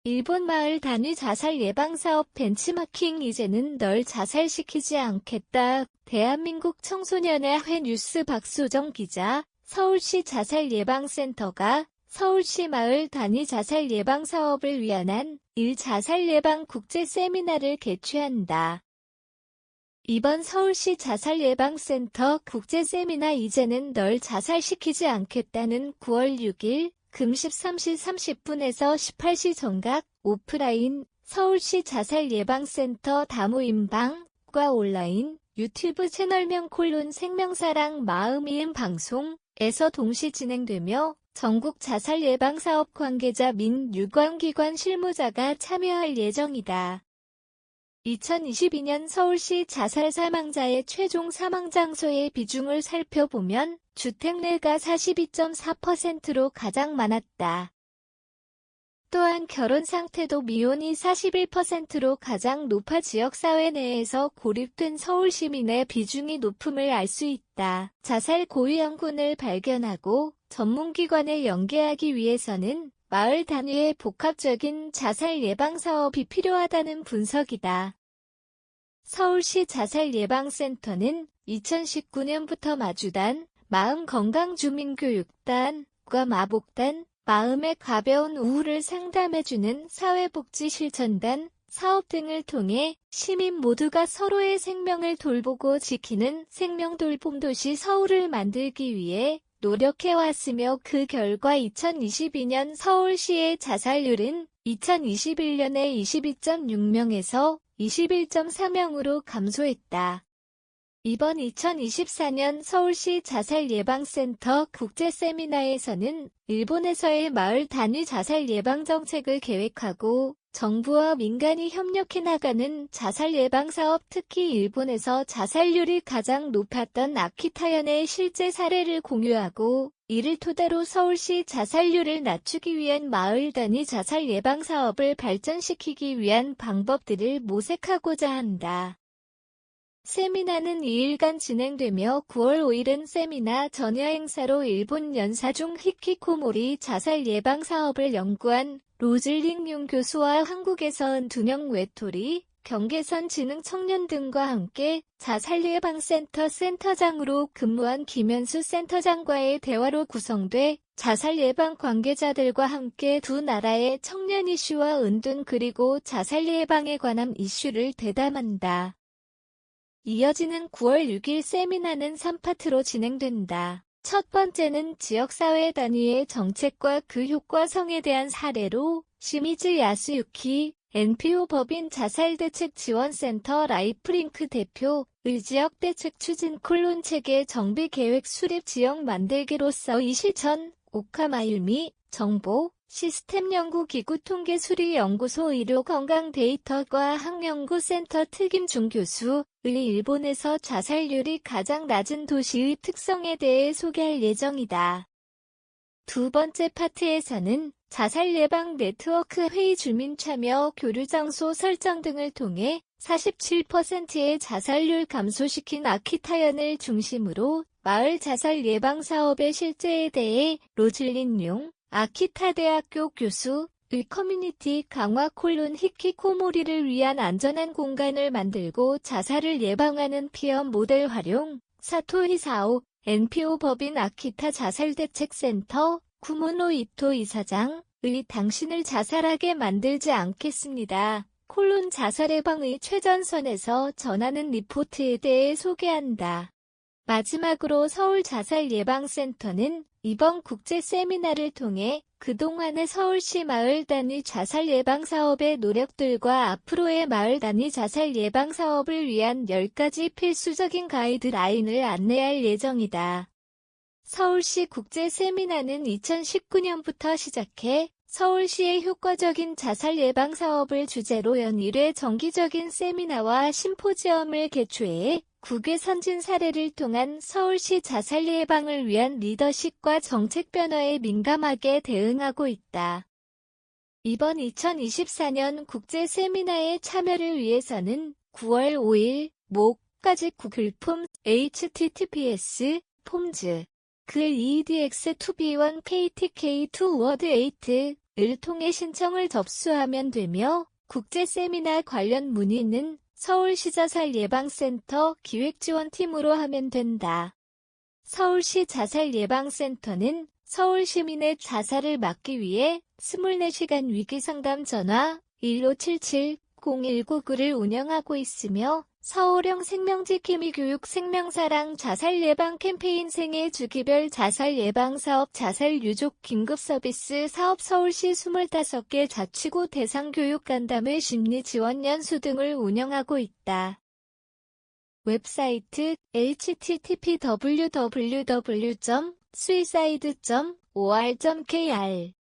일본 마을 단위 자살 예방 사업 벤치마킹 이제는 널 자살시키지 않겠다. 대한민국 청소년의 뉴스 박소정 기자. 서울시 자살예방센터가 서울시 마을 단위 자살 예방 사업을 위한 1자살 예방 국제 세미나를 개최한다. 이번 서울시 자살예방센터 국제 세미나 이제는 널 자살시키지 않겠다는 9월 6일 금 13시 30분에서 18시 정각 오프라인 서울시 자살예방센터 다모임방과 온라인 유튜브 채널명 생명사랑 마음이음 방송에서 동시 진행되며 전국 자살예방사업 관계자 민 유관기관 실무자가 참여할 예정이다. 2022년 서울시 자살 사망자의 최종 사망 장소의 비중을 살펴보면 주택 내가 42.4%로 가장 많았다. 또한 결혼 상태도 미혼이 41%로 가장 높아 지역사회 내에서 고립된 서울 시민의 비중이 높음을 알 수 있다. 자살 고위험군을 발견하고 전문기관에 연계하기 위해서는 마을 단위의 복합적인 자살 예방 사업이 필요하다는 분석이다. 서울시 자살예방센터는 2019년부터 마주단, 마음건강주민교육단과 마복단, 마음의 가벼운 우울을 상담해주는 사회복지실천단, 사업 등을 통해 시민 모두가 서로의 생명을 돌보고 지키는 생명돌봄도시 서울을 만들기 위해 노력해왔으며 그 결과 2022년 서울시의 자살률은 2021년에 22.6명에서 21.4명으로 감소했다. 이번 2024년 서울시 자살예방센터 국제세미나에서는 일본에서의 마을 단위 자살 예방 정책을 계획하고 정부와 민간이 협력해 나가는 자살 예방 사업, 특히 일본에서 자살률이 가장 높았던 아키타현의 실제 사례를 공유하고 이를 토대로 서울시 자살률을 낮추기 위한 마을 단위 자살 예방 사업을 발전시키기 위한 방법들을 모색하고자 한다. 세미나는 2일간 진행되며 9월 5일은 세미나 전야 행사로 일본 연사중 히키코모리 자살 예방 사업을 연구한 로즐링 융 교수와 한국에선 두명 외톨이, 경계선 지능 청년 등과 함께 자살예방센터 센터장으로 근무한 김현수 센터장과의 대화로 구성돼 자살예방 관계자들과 함께 두 나라의 청년 이슈와 은둔 그리고 자살예방에 관한 이슈를 대담한다. 이어지는 9월 6일 세미나는 3파트로 진행된다. 첫 번째는 지역사회 단위의 정책과 그 효과성에 대한 사례로 시미즈 야스유키 NPO 법인 자살대책지원센터 라이프링크 대표의 지역대책 추진 체계 정비 계획 수립 지역 만들기로서 이 실천, 오카마유미 정보, 시스템 연구기구 통계수리연구소 의료건강데이터과 학연구센터 특임준 교수의 일본에서 자살률이 가장 낮은 도시의 특성에 대해 소개할 예정이다. 두 번째 파트에서는 자살 예방 네트워크 회의 주민 참여 교류 장소 설정 등을 통해 47%의 자살률 감소시킨 아키타현을 중심으로 마을 자살 예방 사업의 실제에 대해 로즐린 용 아키타 대학교 교수의 커뮤니티 강화 히키코모리를 위한 안전한 공간을 만들고 자살을 예방하는 피어 모델 활용 사토 히사오 NPO 법인 아키타 자살대책센터 구모노 이토 이사장의 당신을 자살하게 만들지 않겠습니다. 자살 예방의 최전선에서 전하는 리포트에 대해 소개한다. 마지막으로 서울 자살예방센터는 이번 국제 세미나를 통해 그동안의 서울시 마을 단위 자살 예방 사업의 노력들과 앞으로의 마을 단위 자살 예방 사업을 위한 10가지 필수적인 가이드라인을 안내할 예정이다. 서울시 국제 세미나는 2019년부터 시작해 서울시의 효과적인 자살 예방 사업을 주제로 연일회 정기적인 세미나와 심포지엄을 개최해 국외 선진 사례를 통한 서울시 자살 예방을 위한 리더십과 정책 변화에 민감하게 대응하고 있다. 이번 2024년 국제 세미나에 참여를 위해서는 9월 5일 목까지 구글 폼 https 폼즈 글 edx2b1 ktk2word8 통해 신청을 접수하면 되며 국제 세미나 관련 문의는 서울시 자살예방센터 기획지원팀으로 하면 된다. 서울시 자살예방센터는 서울 시민의 자살을 막기 위해 24시간 위기상담 전화 1577-0199를 운영하고 있으며 서울형 생명지킴이 교육 생명사랑 자살예방 캠페인 생애 주기별 자살예방사업 자살유족 긴급서비스 사업 서울시 25개 자치구 대상교육 간담회 심리지원연수 등을 운영하고 있다. 웹사이트 http://www.suicide.or.kr